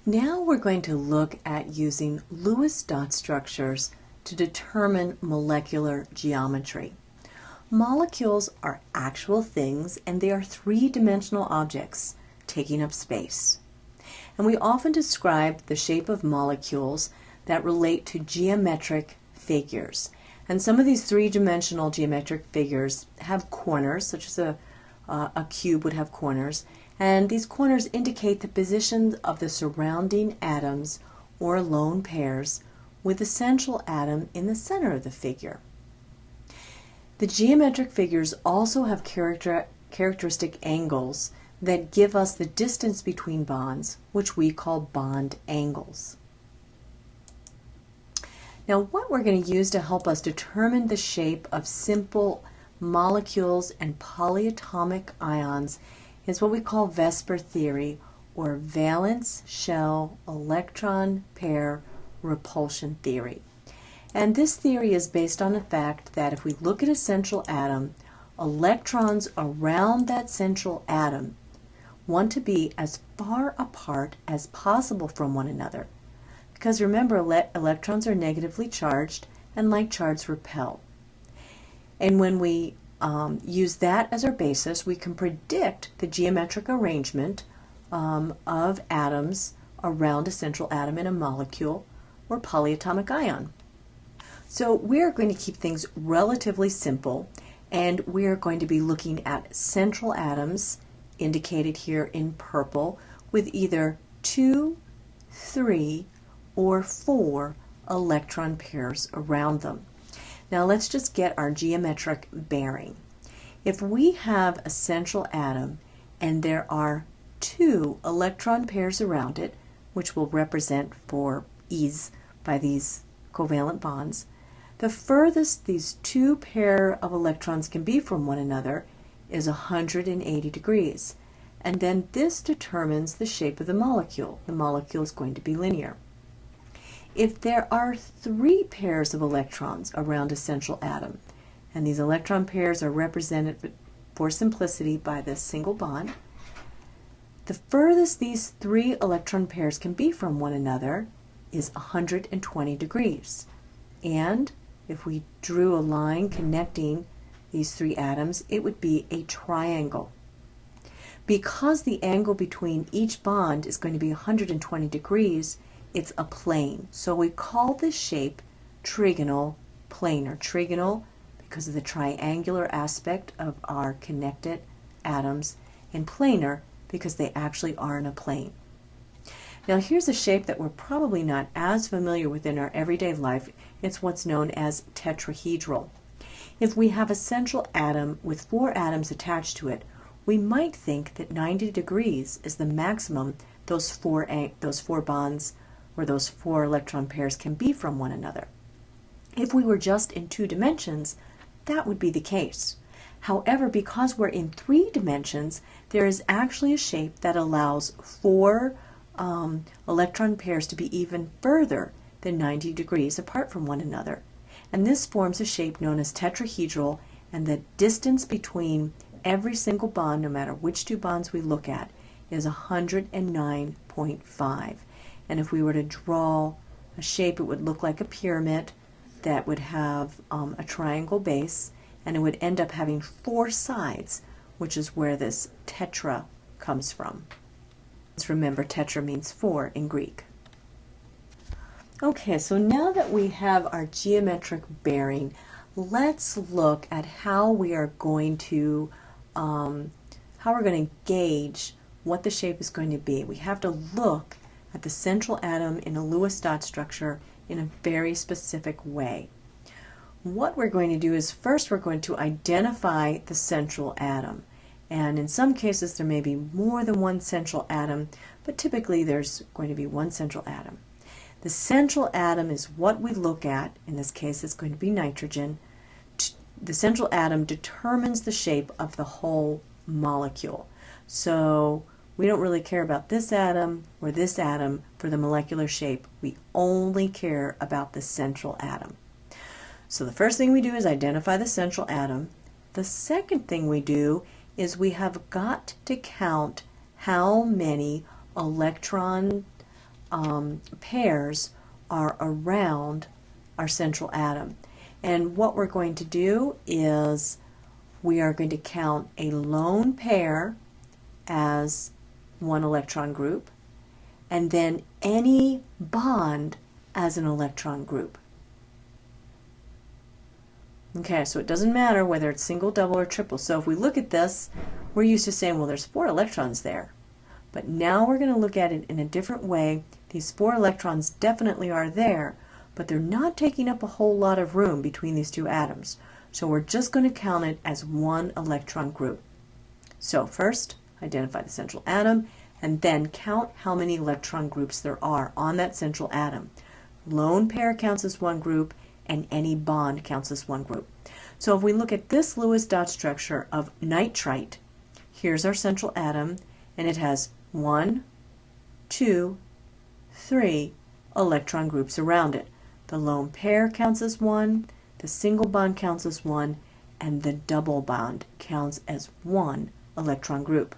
Now we're going to look at using Lewis dot structures to determine molecular geometry. Molecules are actual things and they are three-dimensional objects taking up space. And we often describe the shape of molecules that relate to geometric figures. And some of these three-dimensional geometric figures have corners, such as a cube would have corners, and these corners indicate the positions of the surrounding atoms or lone pairs with the central atom in the center of the figure. The geometric figures also have characteristic angles that give us the distance between bonds, which we call bond angles. Now, what we're going to use to help us determine the shape of simple molecules and polyatomic ions is what we call Vsper theory, or valence shell electron pair repulsion theory. And this theory is based on the fact that if we look at a central atom, electrons around that central atom want to be as far apart as possible from one another. Because remember, electrons are negatively charged and like charges repel. And when we use that as our basis, we can predict the geometric arrangement of atoms around a central atom in a molecule or polyatomic ion. So we're going to keep things relatively simple, and we're going to be looking at central atoms indicated here in purple with either 2, 3, or 4 electron pairs around them. Now let's just get our geometric bearing. If we have a central atom and there are 2 electron pairs around it, which will represent for ease by these covalent bonds, the furthest these 2 pair of electrons can be from one another is 180 degrees. And then this determines the shape of the molecule. The molecule is going to be linear. If there are 3 pairs of electrons around a central atom, and these electron pairs are represented for simplicity by this single bond, the furthest these 3 electron pairs can be from one another is 120 degrees. And if we drew a line connecting these 3 atoms, it would be a triangle. Because the angle between each bond is going to be 120 degrees, it's a plane. So we call this shape trigonal plane, or trigonal because of the triangular aspect of our connected atoms, and planar because they actually are in a plane. Now here's a shape that we're probably not as familiar with in our everyday life. It's what's known as tetrahedral. If we have a central atom with 4 atoms attached to it, we might think that 90 degrees is the maximum those four bonds or those 4 electron pairs can be from one another. If we were just in 2 dimensions, that would be the case. However, because we're in 3 dimensions, there is actually a shape that allows 4 electron pairs to be even further than 90 degrees apart from one another. And this forms a shape known as tetrahedral, and the distance between every single bond, no matter which 2 bonds we look at, is 109.5. And if we were to draw a shape, it would look like a pyramid that would have a triangle base, and it would end up having 4 sides, which is where this tetra comes from. Let's remember, tetra means 4 in Greek. Okay, so now that we have our geometric bearing, let's look at how we are going to gauge what the shape is going to be. We have to look at the central atom in a Lewis dot structure in a very specific way. What we're going to do is first we're going to identify the central atom. And in some cases there may be more than one central atom, but typically there's going to be one central atom. The central atom is what we look at. In this case it's going to be nitrogen. The central atom determines the shape of the whole molecule. So we don't really care about this atom or this atom for the molecular shape. We only care about the central atom. So the first thing we do is identify the central atom. The second thing we do is we have got to count how many electron pairs are around our central atom. And what we're going to do is we are going to count a lone pair as one electron group, and then any bond as an electron group. Okay, so it doesn't matter whether it's single, double, or triple. So if we look at this, we're used to saying, well, there's 4 electrons there. But now we're going to look at it in a different way. These 4 electrons definitely are there, but they're not taking up a whole lot of room between these 2 atoms. So we're just going to count it as one electron group. So first, identify the central atom, and then count how many electron groups there are on that central atom. Lone pair counts as one group, and any bond counts as one group. So if we look at this Lewis dot structure of nitrite, here's our central atom, and it has 1, 2, 3 electron groups around it. The lone pair counts as 1, the single bond counts as 1, and the double bond counts as 1 electron group.